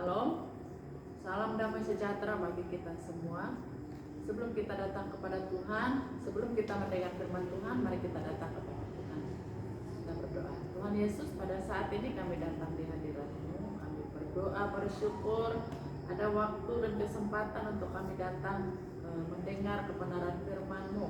Shalom, salam damai sejahtera bagi kita semua. Sebelum kita datang kepada Tuhan, sebelum kita mendengar firman Tuhan, mari kita datang kepada Tuhan. Kita berdoa. Tuhan Yesus, pada saat ini kami datang di hadirat-Mu. Kami berdoa, bersyukur ada waktu dan kesempatan untuk kami datang mendengar kebenaran firman-Mu.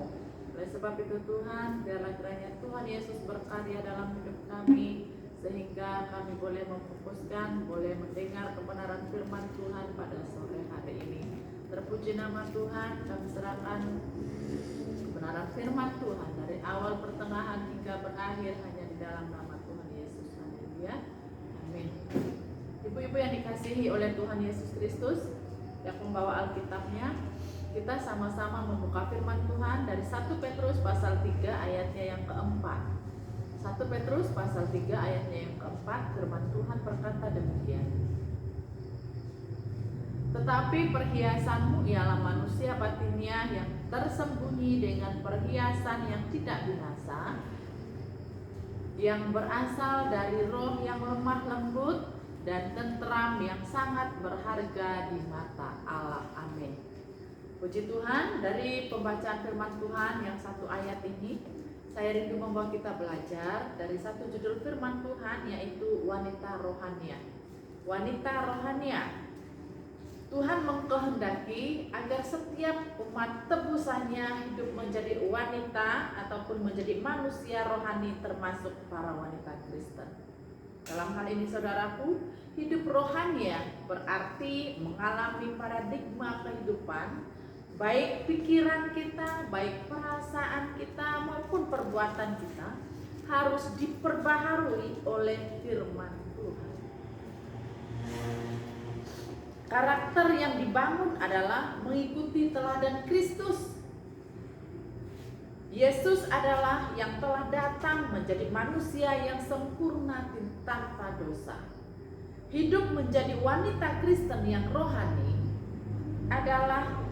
Oleh sebab itu Tuhan, biarlah kiranya Tuhan Yesus berkarya dalam hidup kami, sehingga kami boleh memfokuskan, boleh mendengar kebenaran firman Tuhan pada sore hari ini. Terpuji nama Tuhan, kami serahkan kebenaran firman Tuhan dari awal pertengahan hingga berakhir hanya di dalam nama Tuhan Yesus. Haleluya. Amin. Ibu-ibu yang dikasihi oleh Tuhan Yesus Kristus, yang membawa Alkitabnya, kita sama-sama membuka firman Tuhan dari 1 Petrus pasal 3 ayatnya yang keempat. 1 Petrus pasal 3 ayatnya yang keempat, firman Tuhan berkata demikian. Tetapi perhiasanmu ialah manusia batinnya yang tersembunyi dengan perhiasan yang tidak binasa, yang berasal dari roh yang lemah lembut dan tentram yang sangat berharga di mata Allah. Amin. Puji Tuhan, dari pembacaan firman Tuhan yang satu ayat ini, saya rindu membawa kita belajar dari satu judul firman Tuhan, yaitu wanita rohania. Wanita rohania. Tuhan mengkehendaki agar setiap umat tebusannya hidup menjadi wanita ataupun menjadi manusia rohani, termasuk para wanita Kristen. Dalam hal ini saudaraku, hidup rohania berarti mengalami paradigma kehidupan, baik pikiran kita, baik perasaan kita maupun perbuatan kita harus diperbaharui oleh firman Tuhan. Karakter yang dibangun adalah mengikuti teladan Kristus. Yesus adalah yang telah datang menjadi manusia yang sempurna tanpa dosa. Hidup menjadi wanita Kristen yang rohani adalah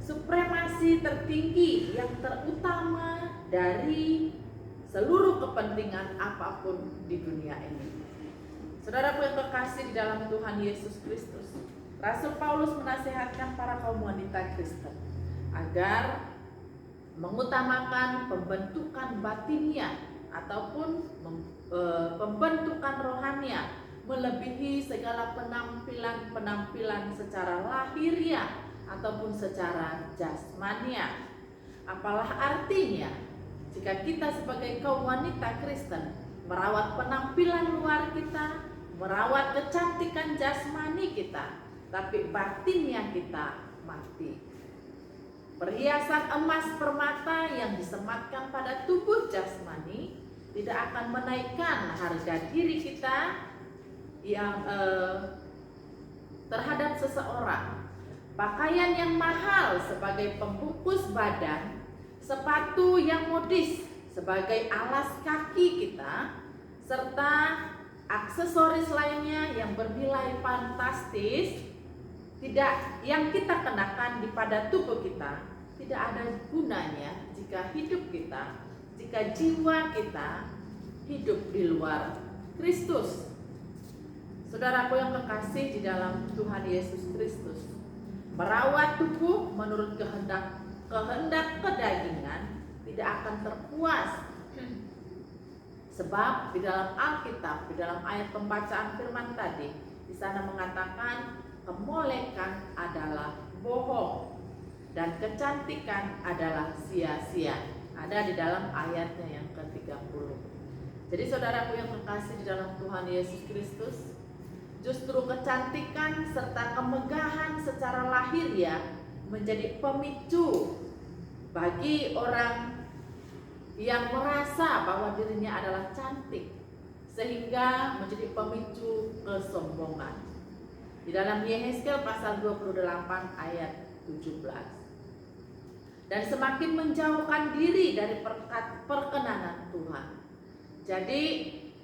supremasi tertinggi yang terutama dari seluruh kepentingan apapun di dunia ini. Saudaraku yang kekasih di dalam Tuhan Yesus Kristus, Rasul Paulus menasihatkan para kaum wanita Kristen agar mengutamakan pembentukan batinnya ataupun pembentukan rohania melebihi segala penampilan secara lahiriah ataupun secara jasmania. Apalah artinya jika kita sebagai kaum wanita Kristen merawat penampilan luar kita, merawat kecantikan jasmani kita, tapi batinnya kita mati. Perhiasan emas permata yang disematkan pada tubuh jasmani tidak akan menaikkan harga diri kita yang terhadap seseorang. Pakaian yang mahal sebagai pembungkus badan, sepatu yang modis sebagai alas kaki kita, serta aksesoris lainnya yang bernilai fantastis yang kita kenakan pada tubuh kita tidak ada gunanya jika hidup kita, jika jiwa kita hidup di luar Kristus. Saudaraku yang kekasih di dalam Tuhan Yesus Kristus, merawat tubuh menurut kehendak kedagingan tidak akan terpuas. Sebab di dalam Alkitab, di dalam ayat pembacaan firman tadi, di sana mengatakan kemolekan adalah bohong dan kecantikan adalah sia-sia. Ada di dalam ayatnya yang ke-30. Jadi saudaraku yang kekasih di dalam Tuhan Yesus Kristus, justru kecantikan serta kemegahan secara lahiriah menjadi pemicu bagi orang yang merasa bahwa dirinya adalah cantik, sehingga menjadi pemicu kesombongan. Di dalam Yehezkiel pasal 28 ayat 17. Dan semakin menjauhkan diri dari perkenanan Tuhan. Jadi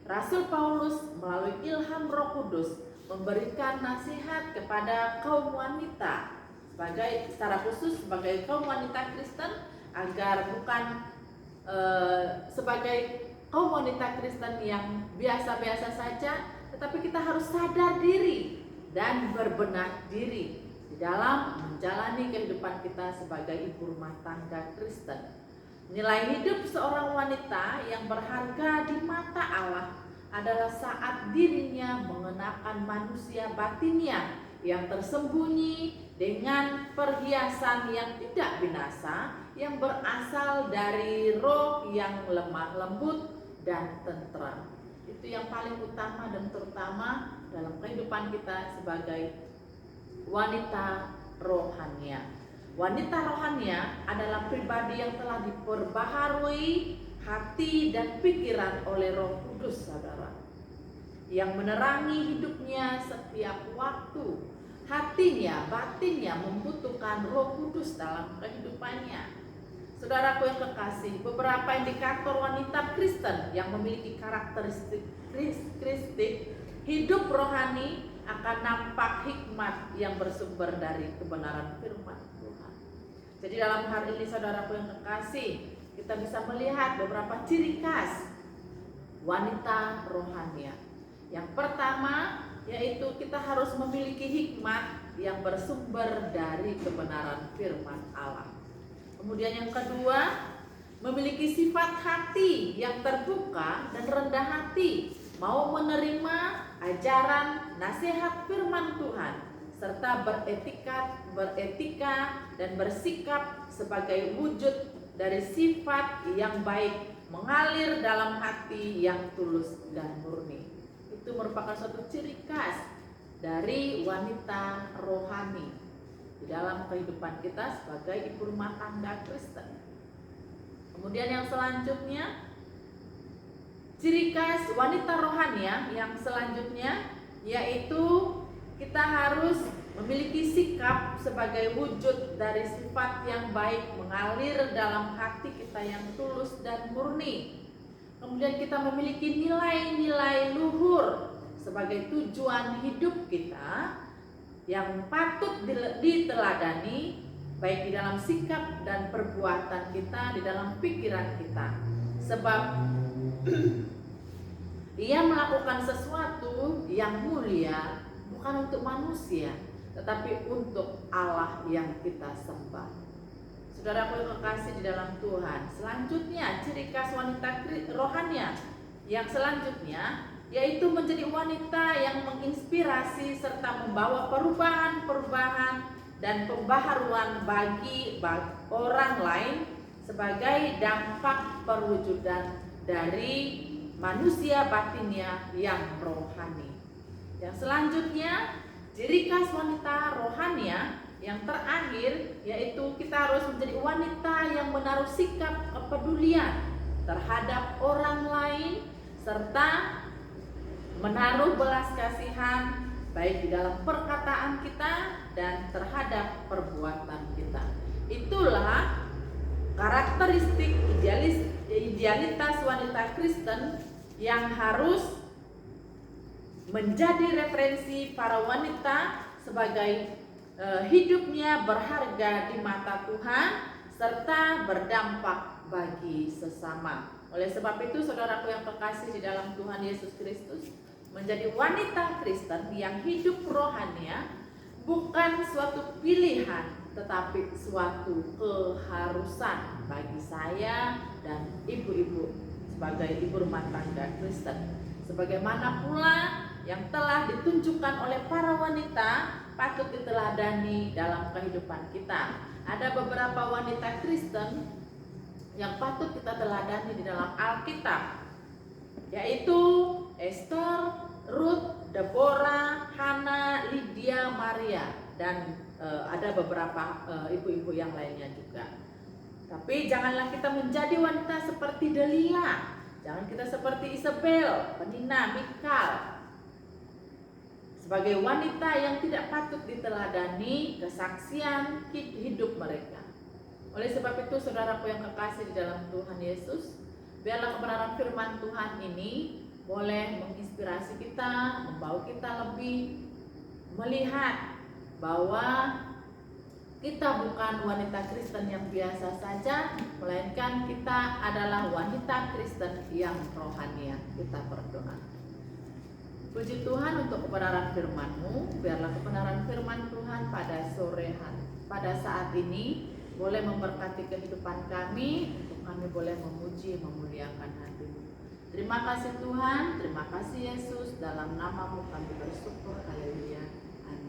Rasul Paulus melalui ilham Roh Kudus memberikan nasihat kepada kaum wanita secara khusus sebagai kaum wanita Kristen, agar bukan sebagai kaum wanita Kristen yang biasa-biasa saja, tetapi kita harus sadar diri dan berbenah diri di dalam menjalani kehidupan kita sebagai ibu rumah tangga Kristen. Nilai hidup seorang wanita yang berharga di mata Allah adalah saat dirinya mengenakan manusia batinnya yang tersembunyi dengan perhiasan yang tidak binasa, yang berasal dari roh yang lemah lembut dan tentram. Itu yang paling utama dan terutama dalam kehidupan kita sebagai wanita rohania. Wanita rohania adalah pribadi yang telah diperbaharui hati dan pikiran oleh Roh Kudus, saudara, yang menerangi hidupnya setiap waktu. Hatinya, batinnya membutuhkan Roh Kudus dalam kehidupannya. Saudaraku yang kekasih, beberapa indikator wanita Kristen yang memiliki karakteristik hidup rohani akan nampak hikmat yang bersumber dari kebenaran firman Tuhan. Jadi dalam hal ini saudaraku yang kekasih, kita bisa melihat beberapa ciri khas wanita rohania. Yang pertama yaitu kita harus memiliki hikmat yang bersumber dari kebenaran firman Allah. Kemudian yang kedua, memiliki sifat hati yang terbuka dan rendah hati, mau menerima ajaran nasihat firman Tuhan, serta beretika dan bersikap sebagai wujud dari sifat yang baik mengalir dalam hati yang tulus dan murni. Itu merupakan suatu ciri khas dari wanita rohani di dalam kehidupan kita sebagai ibu rumah tangga Kristen. Kemudian yang selanjutnya, ciri khas wanita rohania yang selanjutnya yaitu kita harus memiliki sikap sebagai wujud dari sifat yang baik mengalir dalam hati kita yang tulus dan murni. Kemudian kita memiliki nilai-nilai luhur sebagai tujuan hidup kita yang patut diteladani baik di dalam sikap dan perbuatan kita, di dalam pikiran kita. Sebab ia melakukan sesuatu yang mulia bukan untuk manusia, tetapi untuk Allah yang kita sembah. Saudaraku yang kekasih di dalam Tuhan, selanjutnya ciri khas wanita rohania yang selanjutnya yaitu menjadi wanita yang menginspirasi serta membawa perubahan-perubahan dan pembaharuan bagi orang lain sebagai dampak perwujudan dari manusia batinnya yang rohani. Yang selanjutnya, ciri khas wanita rohania yang terakhir yaitu kita harus menjadi wanita yang menaruh sikap kepedulian terhadap orang lain serta menaruh belas kasihan baik di dalam perkataan kita dan terhadap perbuatan kita. Itulah karakteristik idealitas wanita Kristen yang harus menjadi referensi para wanita sebagai hidupnya berharga di mata Tuhan serta berdampak bagi sesama. Oleh sebab itu saudaraku yang kekasih di dalam Tuhan Yesus Kristus, menjadi wanita Kristen yang hidup rohania bukan suatu pilihan tetapi suatu keharusan bagi saya dan ibu-ibu sebagai ibu rumah tangga Kristen. Sebagaimana pula yang telah ditunjukkan oleh para wanita patut diteladani dalam kehidupan kita. Ada beberapa wanita Kristen yang patut kita teladani di dalam Alkitab, yaitu Esther, Ruth, Deborah, Hana, Lydia, Maria, dan ada beberapa ibu-ibu yang lainnya juga. Tapi janganlah kita menjadi wanita seperti Delila, jangan kita seperti Isabel, Penina, Mikal, sebagai wanita yang tidak patut diteladani kesaksian hidup mereka. Oleh sebab itu saudaraku yang kekasih di dalam Tuhan Yesus, biarlah kebenaran firman Tuhan ini boleh menginspirasi kita, membawa kita lebih melihat bahwa kita bukan wanita Kristen yang biasa saja, melainkan kita adalah wanita Kristen yang rohania. Kita berdoa. Puji Tuhan untuk kebenaran firman-Mu. Biarlah kebenaran firman Tuhan pada sore hari, pada saat ini boleh memberkati kehidupan kami, untuk kami boleh memuji, memuliakan hati-Mu. Terima kasih Tuhan, terima kasih Yesus, dalam nama-Mu kami bersyukur, haleluya.